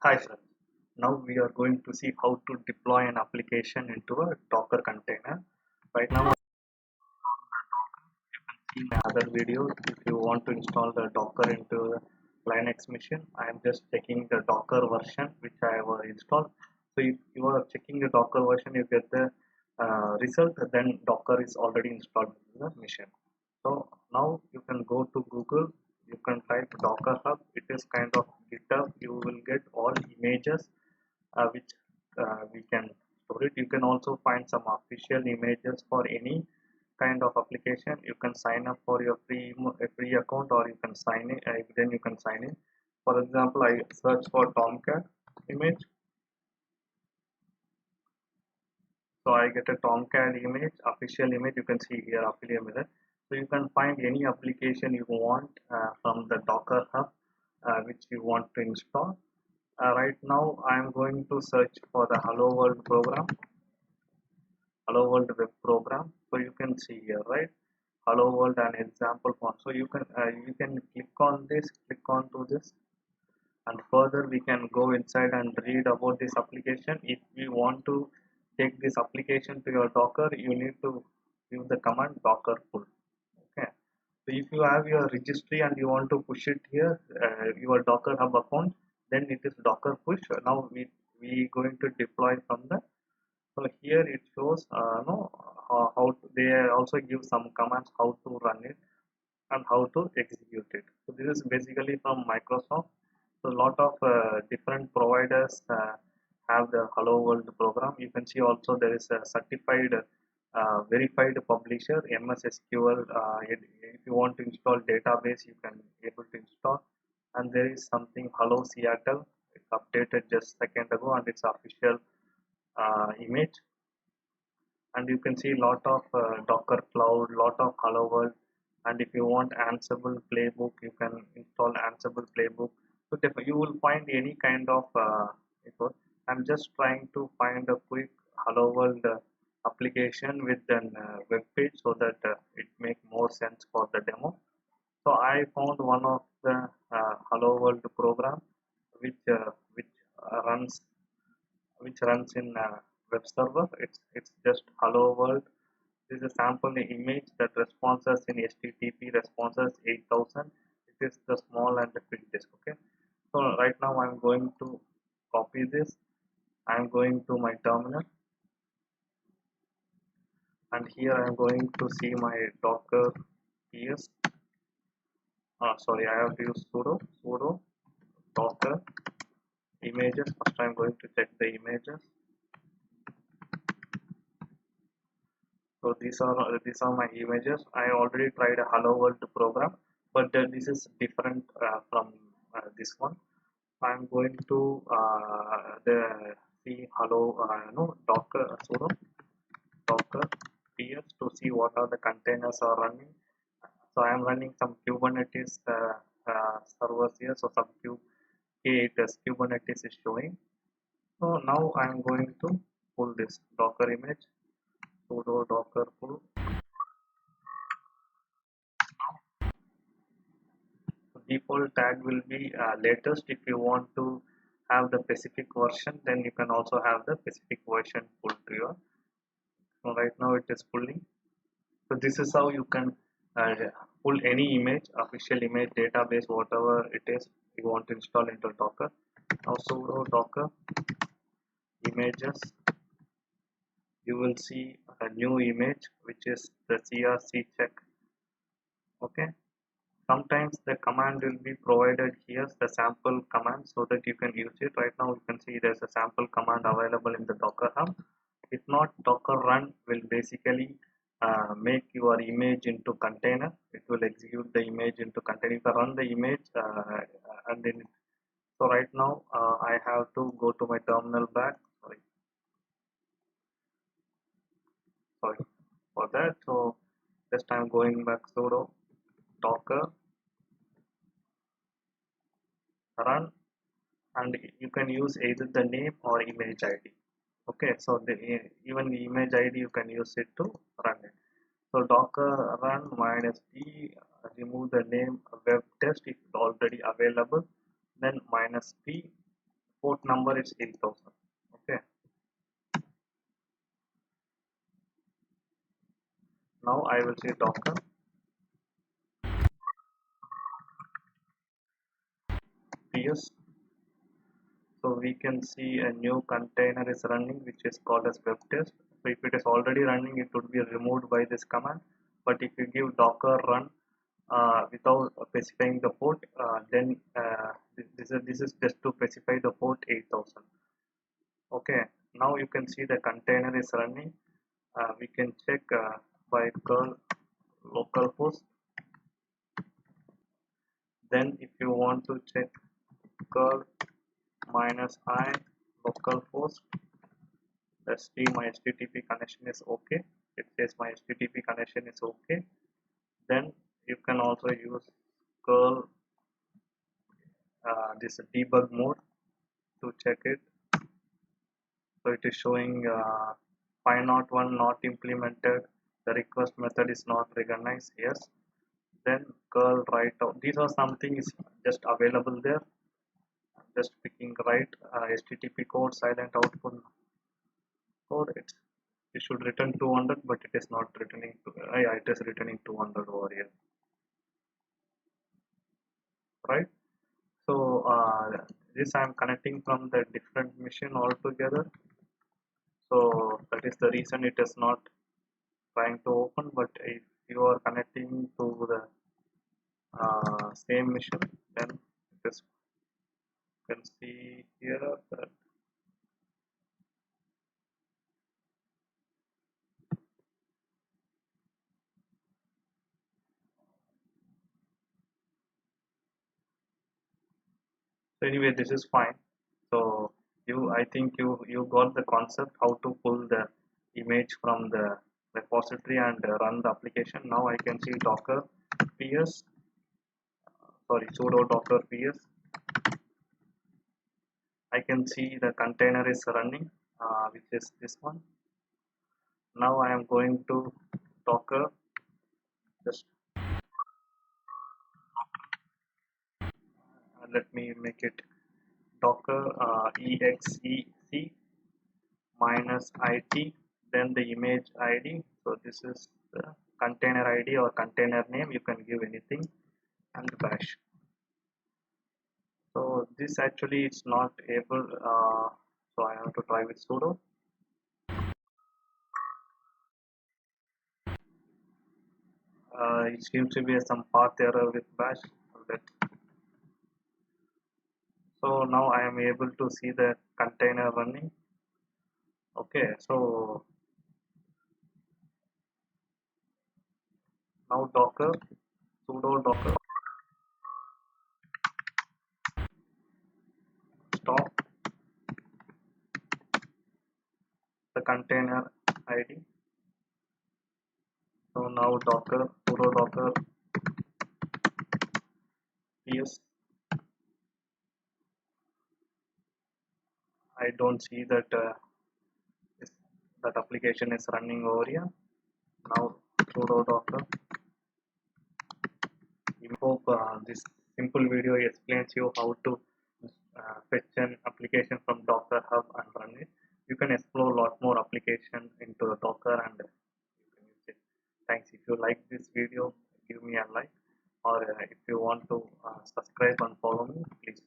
Hi friends, now we are going to see how to deploy an application into a Docker container. Right now, in my other videos, if you want to install the Docker into the Linux machine, I am just checking the Docker version which I have installed. So if you are checking the Docker version, you get the result, then Docker is already installed in the machine. So now you can go to Google, you can type Docker Hub. It is kind of GitHub. You will get all images which we can store it. You can also find some official images for any kind of application. You can sign up for your free account, or you can sign in. Then you can sign in. For example, I search for Tomcat image, so I get a Tomcat image, official image. You can see here affiliate image. So you can find any application you want from the Docker Hub which you want to install. Right now, I am going to search for the Hello World program. Hello World web program. So you can see here, right? Hello World an example form. So you can click on this, click on to this, and further we can go inside and read about this application. If we want to take this application to your Docker, you need to use the command docker pull. Okay. So if you have your registry and you want to push it here, your Docker Hub account, then it is Docker push. Now we going to deploy from the. So here it shows no how they also give some commands how to run it and how to execute it. So this is basically from Microsoft. So a lot of different providers have the Hello World program. You can see also there is a certified verified publisher MS SQL. If you want to install database, you can able to install. And there is something Hello Seattle. It's updated just second ago, and it's official image. And you can see lot of Docker Cloud, lot of Hello World. And if you want Ansible playbook, you can install Ansible playbook. So you will find any kind of I'm just trying to find a quick Hello World application with an web page so that it make more sense for the demo. So I found one of the Hello World program runs runs in web server. It's just hello world. This is a sample image that responses in HTTP responses 8000. It is the small and the big disk. Okay. So right now I'm going to copy this. I'm going to my terminal, and here I'm going to see my Docker ps. Sorry, I have to use sudo Docker images. First I'm going to check the images. So these are my images. I already tried a Hello World program, but this is different from this one. I'm going to the see hello no Docker sudo Docker ps to see what are the containers are running. So I am running some Kubernetes servers here. So some Kubernetes is showing. So now I am going to pull this Docker image, sudo Docker pull. Default tag will be latest. If you want to have the specific version, then you can also have the specific version pulled to your. So right now it is pulling. So this is how you can uh, pull any image, official image, database, whatever it is you want to install into Docker. Now sudo Docker images, you will see a new image which is the CRC check. Okay. Sometimes the command will be provided here, the sample command, so that you can use it. Right now you can see there's a sample command available in the Docker Hub. If not, Docker run will basically make your image into container. It will execute the image into container. You can run the image and then. So right now I have to go to my terminal back. Sorry for that. So just I'm going back sudo Docker run, and you can use either the name or image id. Okay, so even the image id you can use it to run it. So docker run -p, remove the name web test if it's already available, then -p port number is 8000. Okay, now I will say docker ps. So we can see a new container is running which is called as web test. So if it is already running, it would be removed by this command. But if you give docker run without specifying the port, then this is just to specify the port 8000. Okay, now you can see the container is running. We can check by curl localhost. Then if you want to check curl -I localhost, let's see my HTTP connection is okay. It says my HTTP connection is okay. Then you can also use curl this debug mode to check it. So it is showing 501 not implemented. The request method is not recognized. Yes. Then curl write out. These are something is just available there. Just picking write HTTP code silent output code. It should return 200, but it is not returning. Yeah, it is returning 200 over here. Right. So this I am connecting from the different machine altogether. So that is the reason it is not trying to open. But if you are connecting to the same machine, then it is, you can see here that so anyway this is fine. So I think you got the concept how to pull the image from the repository and run the application. Now I can see docker ps, sorry, sudo docker ps. I can see the container is running, which is this one. Now I am going to docker, just let me make it docker exec -it, then the image id. So this is the container id or container name, you can give anything, and bash. So this actually is not able, so I have to try with sudo. It seems to be some path error with bash. So now I am able to see the container running. Okay, so now docker sudo docker stop the container id. So now docker sudo docker ps. I don't see that that application is running over here. Now sudo docker. I hope this simple video explains you how to fetch an application from Docker Hub and run it. You can explore a lot more application into the Docker and you can use it. Thanks. If you like this video, give me a like, or if you want to subscribe and follow me, please